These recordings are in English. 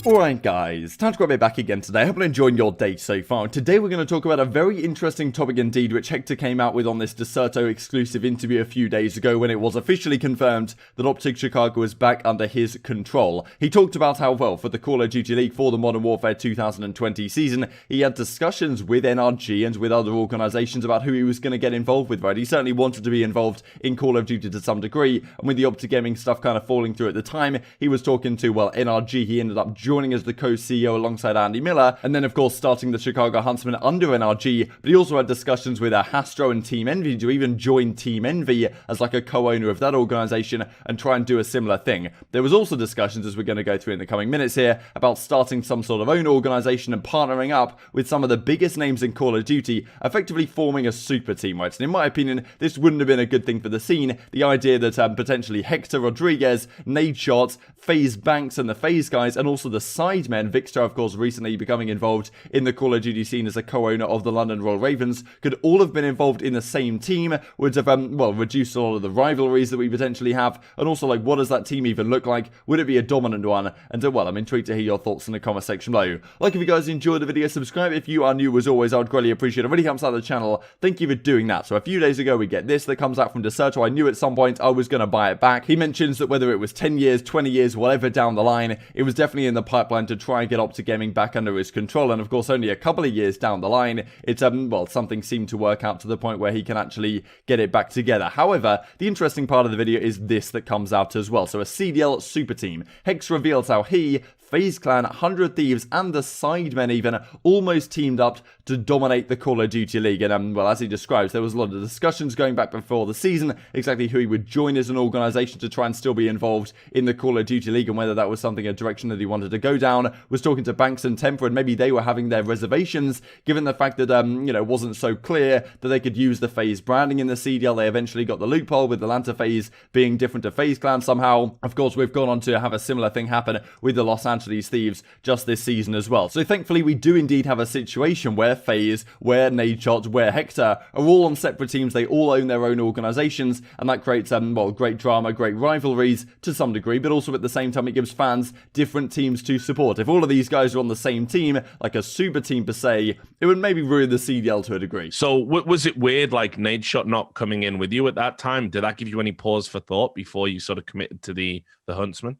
Alright guys, time to grab it back again today. I hope you're enjoying your day so far. Today we're going to talk about a very interesting topic indeed, which HECZ came out with on this Deserto exclusive interview a few days ago when it was officially confirmed that Optic Chicago is back under his control. He talked about how, well, for the Call of Duty League for the Modern Warfare 2020 season, he had discussions with NRG and with other organisations about who he was going to get involved with, right? He certainly wanted to be involved in Call of Duty to some degree, and with the Optic Gaming stuff kind of falling through at the time, he was talking to, well, NRG. He ended up joining as the co-CEO alongside Andy Miller, and then of course starting the Chicago Huntsmen under NRG, but he also had discussions with Hastro and Team Envy to even join Team Envy as like a co-owner of that organisation and try and do a similar thing. There was also discussions, as we're going to go through in the coming minutes here, about starting some sort of own organisation and partnering up with some of the biggest names in Call of Duty, effectively forming a super team, right? And in my opinion, this wouldn't have been a good thing for the scene. The idea that potentially Hector Rodriguez, Nadeshot, FaZe Banks and the FaZe guys, and also the Sidemen, Victor of course recently becoming involved in the Call of Duty scene as a co-owner of the London Royal Ravens, could all have been involved in the same team, would have, well, reduced a lot of the rivalries that we potentially have, and also, like, what does that team even look like? Would it be a dominant one? And well, I'm intrigued to hear your thoughts in the comment section below. Like if you guys enjoyed the video, subscribe if you are new. As always, I would greatly appreciate it. It really helps out the channel. Thank you for doing that. So a few days ago, we get this that comes out from Deserto. I knew at some point I was going to buy it back. He mentions that whether it was 10 years, 20 years, whatever down the line, it was definitely in the pipeline to try and get Optic Gaming back under his control, and of course only a couple of years down the line, it's well, something seemed to work out to the point where he can actually get it back together. However, the interesting part of the video is this that comes out as well. So a CDL super team. HECZ reveals how he, FaZe Clan, 100 Thieves, and the Sidemen even almost teamed up to dominate the Call of Duty League. And well, as he describes, there was a lot of discussions going back before the season, exactly who he would join as an organisation to try and still be involved in the Call of Duty League, and whether that was something, a direction that he wanted to go down. Was talking to Banks and Temper, and maybe they were having their reservations, given the fact that, you know, it wasn't so clear that they could use the FaZe branding in the CDL. They eventually got the loophole with Atlanta FaZe being different to FaZe Clan somehow. Of course, we've gone on to have a similar thing happen with the Los Angeles Thieves just this season as well. So thankfully, we do indeed have a situation where FaZe, where Nadeshot, where Hector are all on separate teams. They all own their own organizations, and that creates, well, great drama, great rivalries to some degree, but also at the same time, it gives fans different teams to support. If all of these guys are on the same team, like a super team per se, it would maybe ruin the CDL to a degree. So was it weird, like Nadeshot not coming in with you at that time? Did that give you any pause for thought before you sort of committed to the Huntsman?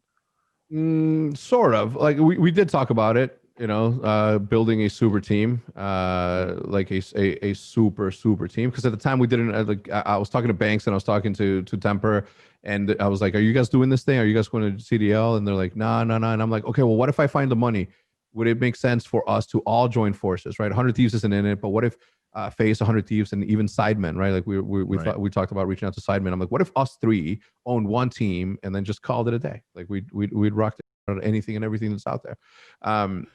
Sort of. Like we did talk about it, you know, building a super team, like a super team. Because at the time we didn't. Like I was talking to Banks and I was talking to Temper, and I was like, "Are you guys doing this thing? Are you guys going to CDL?" And they're like, "No." And I'm like, "Okay, well, what if I find the money? Would it make sense for us to all join forces, right? 100 Thieves isn't in it, but what if FaZe, 100 Thieves, and even Sidemen, right? Like we talked about reaching out to Sidemen. I'm like, what if us three owned one team and then just called it a day? Like we'd rock anything and everything that's out there.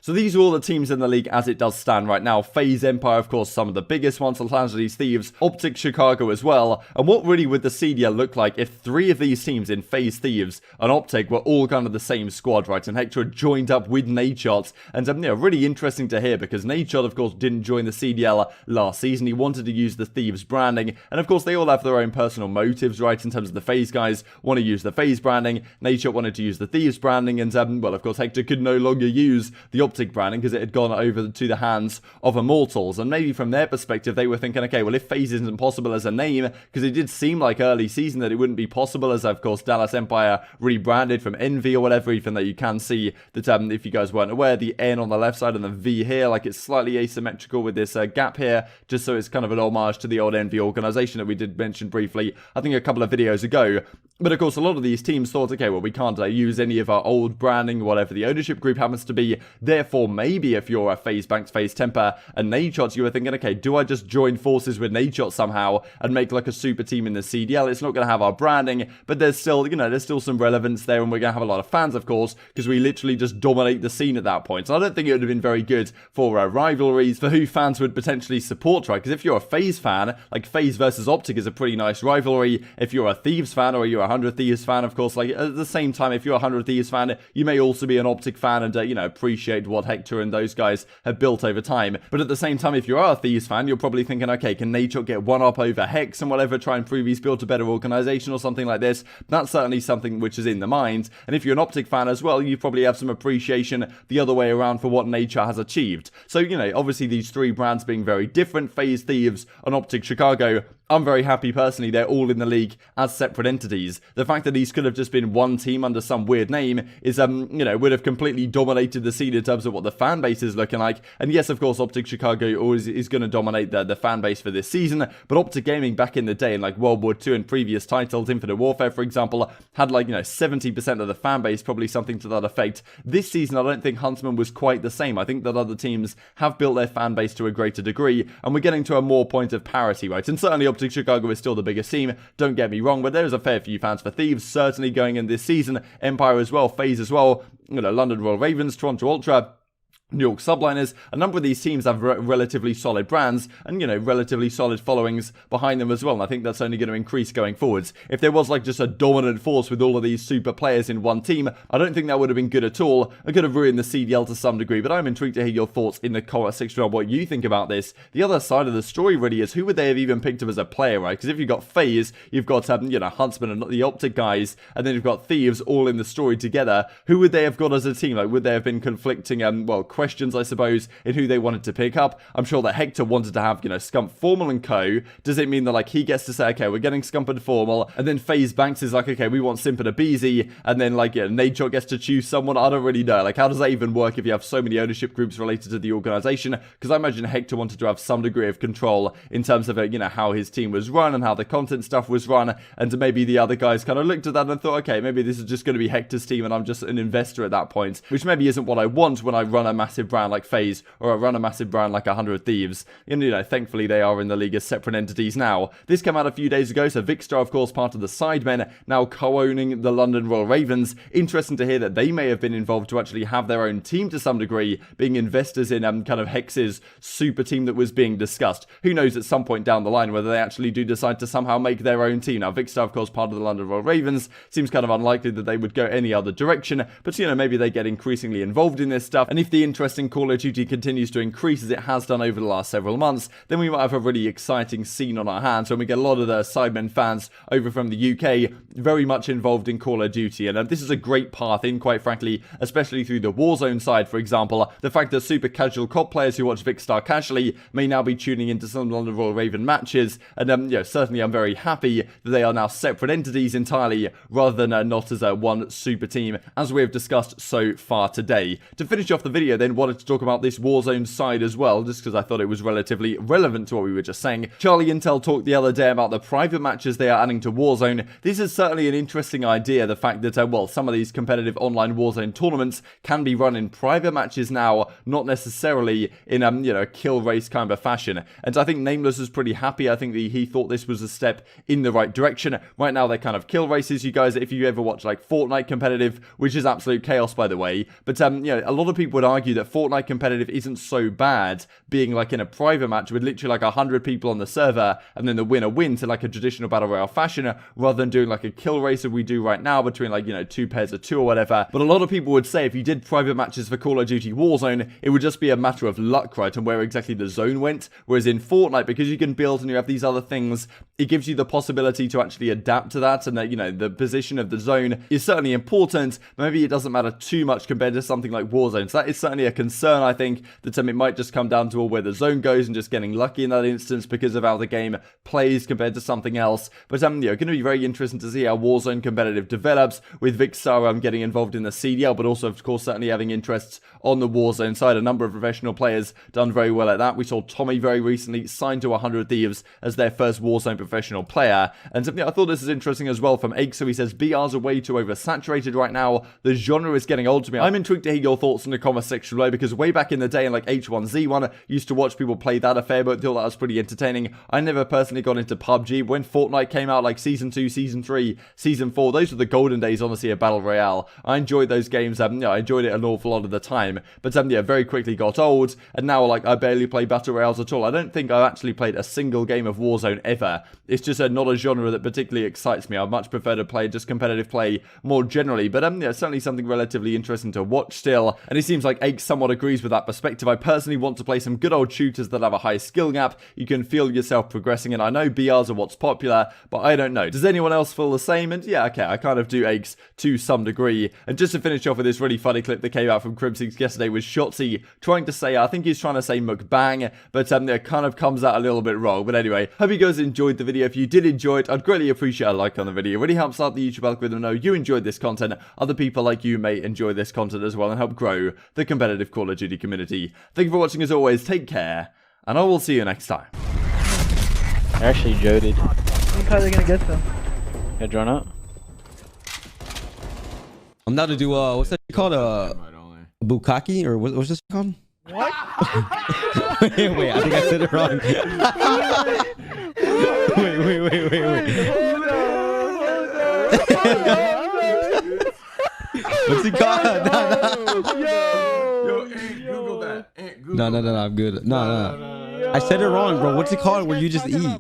So these are all the teams in the league as it does stand right now. FaZe Empire, of course, some of the biggest ones, Los Angeles Thieves, Optic Chicago as well. And what really would the CDL look like if three of these teams in FaZe Thieves and Optic were all kind of the same squad, right? And Hector joined up with Nadeshot. And you know, really interesting to hear, because Nadeshot, of course, didn't join the CDL last season. He wanted to use the Thieves branding. And of course, they all have their own personal motives, right? In terms of the FaZe guys want to use the FaZe branding. Nadeshot wanted to use the Thieves branding, and well, of course, Hector could no longer use the Optic branding because it had gone over to the hands of Immortals. And maybe from their perspective, they were thinking, okay, well, if FaZe isn't possible as a name, because it did seem like early season that it wouldn't be possible, as of course Dallas Empire rebranded from Envy or whatever, even though you can see that, if you guys weren't aware, the N on the left side and the V here, like it's slightly asymmetrical with this gap here, just so it's kind of an homage to the old Envy organization that we did mention briefly, I think a couple of videos ago. But of course, a lot of these teams thought, okay, well, we can't use any of our old branding, whatever the ownership group happens to be. Therefore, maybe if you're a FaZe Banks, FaZe Temper, and Nadeshot, you were thinking, okay, do I just join forces with Nadeshot somehow and make like a super team in the CDL? It's not going to have our branding, but there's still, you know, there's still some relevance there, and we're going to have a lot of fans, of course, because we literally just dominate the scene at that point. So I don't think it would have been very good for rivalries, for who fans would potentially support, right? Because if you're a FaZe fan, like FaZe versus Optic is a pretty nice rivalry. If you're a Thieves fan or you're a 100 Thieves fan, of course, like at the same time, if you're a 100 Thieves fan, you may also be an Optic fan and, you know, appreciate what HECZ and those guys have built over time. But at the same time, if you are a Thieves fan, you're probably thinking, okay, can Nadeshot get one up over HECZ and whatever, try and prove he's built a better organization or something like this? That's certainly something which is in the mind. And if you're an Optic fan as well, you probably have some appreciation the other way around for what Nadeshot has achieved. So, you know, obviously these three brands being very different, FaZe, Thieves, and Optic Chicago, I'm very happy personally they're all in the league as separate entities. The fact that these could have just been one team under some weird name is, you know, would have completely dominated the scene in terms of what the fan base is looking like. And yes, of course, Optic Chicago always is going to dominate the fan base for this season, but Optic Gaming back in the day in like World War II and previous titles, Infinite Warfare, for example, had like, you know, 70% of the fan base, probably something to that effect. This season, I don't think Huntsman was quite the same. I think that other teams have built their fan base to a greater degree, and we're getting to a more point of parity, right? And certainly Optic Chicago is still the biggest team, don't get me wrong, but there's a fair few fans for Thieves, certainly going in this season, Empire as well, FaZe as well, you know, London Royal Ravens, Toronto Ultra, New York Subliners. A number of these teams have relatively solid brands and, you know, relatively solid followings behind them as well, and I think that's only going to increase going forwards. If there was like just a dominant force with all of these super players in one team, I don't think that would have been good at all. It could have ruined the CDL to some degree, but I'm intrigued to hear your thoughts in the comment section on what you think about this. The other side of the story really is who would they have even picked up as a player, right? Because if you've got FaZe, you've got, you know, Huntsman and the Optic guys, and then you've got Thieves all in the story together. Who would they have got as a team? Like, would there have been conflicting, well, questions, I suppose, in who they wanted to pick up? I'm sure that HECZ wanted to have, you know, Scump, Formal, and co. Does it mean that, like, he gets to say, okay, we're getting Scump and Formal, and then FaZe Banks is like, okay, we want Simp and Abeezy, and then, like, yeah, Nadeshot gets to choose someone? I don't really know. Like, how does that even work if you have so many ownership groups related to the organization? Because I imagine HECZ wanted to have some degree of control in terms of, you know, how his team was run and how the content stuff was run, and maybe the other guys kind of looked at that and thought, okay, maybe this is just going to be HECZ's team, and I'm just an investor at that point, which maybe isn't what I want when I run a massive brand like FaZe, or I run a massive brand like 100 Thieves. And, you know, thankfully they are in the league as separate entities now. This came out a few days ago, so VicStar, of course, part of the Sidemen, now co-owning the London Royal Ravens. Interesting to hear that they may have been involved to actually have their own team to some degree, being investors in kind of HECZ's super team that was being discussed. Who knows at some point down the line whether they actually do decide to somehow make their own team. Now, VicStar, of course, part of the London Royal Ravens, seems kind of unlikely that they would go any other direction, but, you know, maybe they get increasingly involved in this stuff, and if the interest in Call of Duty continues to increase as it has done over the last several months, then we might have a really exciting scene on our hands when we get a lot of the Sidemen fans over from the UK very much involved in Call of Duty. And this is a great path in, quite frankly, especially through the Warzone side, for example. The fact that super casual CoD players who watch VicStar casually may now be tuning into some London Royal Raven matches, and you know, certainly I'm very happy that they are now separate entities entirely, rather than not as one super team, as we have discussed so far today. To finish off the video then, wanted to talk about this Warzone side as well, just because I thought it was relatively relevant to what we were just saying. Charlie Intel talked the other day about the private matches they are adding to Warzone. This is certainly an interesting idea, the fact that, well, some of these competitive online Warzone tournaments can be run in private matches now, not necessarily in, you know, a kill race kind of fashion. And I think Nameless was pretty happy. I think he thought this was a step in the right direction. Right now, they're kind of kill races. You guys, if you ever watch, like, Fortnite competitive, which is absolute chaos, by the way, but, you know, a lot of people would argue that Fortnite competitive isn't so bad, being like in a private match with literally like 100 people on the server, and then the winner wins in like a traditional battle royale fashion, rather than doing like a kill race that we do right now between, like, you know, two pairs of two or whatever. But a lot of people would say if you did private matches for Call of Duty Warzone, it would just be a matter of luck, right, and where exactly the zone went. Whereas in Fortnite, because you can build and you have these other things, it gives you the possibility to actually adapt to that, and that, you know, the position of the zone is certainly important. Maybe it doesn't matter too much compared to something like Warzone. So that is certainly a concern, I think, that it might just come down to where the zone goes and just getting lucky in that instance because of how the game plays compared to something else. But you know, going to be very interesting to see how Warzone competitive develops, with VicStar getting involved in the CDL, but also, of course, certainly having interests on the Warzone side. A number of professional players done very well at that. We saw Tommy very recently signed to 100 Thieves as their first Warzone professional player. And something I thought this is interesting as well from HECZ. So he says, BRs are way too oversaturated right now. The genre is getting old to me. I'm intrigued to hear your thoughts in the comment section extra low, because way back in the day in like H1Z1, I used to watch people play that a fair bit, thought that was pretty entertaining. I never personally got into PUBG. When Fortnite came out, like Season 2, Season 3, Season 4, those were the golden days, honestly, of Battle Royale. I enjoyed those games, you know, I enjoyed it an awful lot of the time, but yeah, very quickly got old, and now, like, I barely play Battle Royales at all. I don't think I've actually played a single game of Warzone ever. It's just not a genre that particularly excites me. I'd much prefer to play just competitive play more generally, but yeah, certainly something relatively interesting to watch still, and it seems like HECZ somewhat agrees with that perspective. I personally want to play some good old shooters that have a high skill gap, you can feel yourself progressing, and I know BRs are what's popular, but I don't know. Does anyone else feel the same? And yeah, okay, I kind of do HECZ to some degree. And just to finish off with this really funny clip that came out from Crimsix yesterday was Shotzi trying to say, I think he's trying to say mukbang, but it kind of comes out a little bit wrong. But anyway, hope you guys enjoyed the video. If you did enjoy it, I'd greatly appreciate a like on the video. It really helps out the YouTube algorithm know you enjoyed this content. Other people like you may enjoy this content as well and help grow the competitive Call of Duty community. Thank you for watching as always, take care, and I will see you next time. I actually joded. How are they gonna get them? Got drawn out. I'm now to do what's that called? Bukkake, or what's this called? What? wait, I think I said it wrong. wait. What's it called? Yo, Google that. No, I'm good. No. I said it wrong, bro. What's it called where you just eat?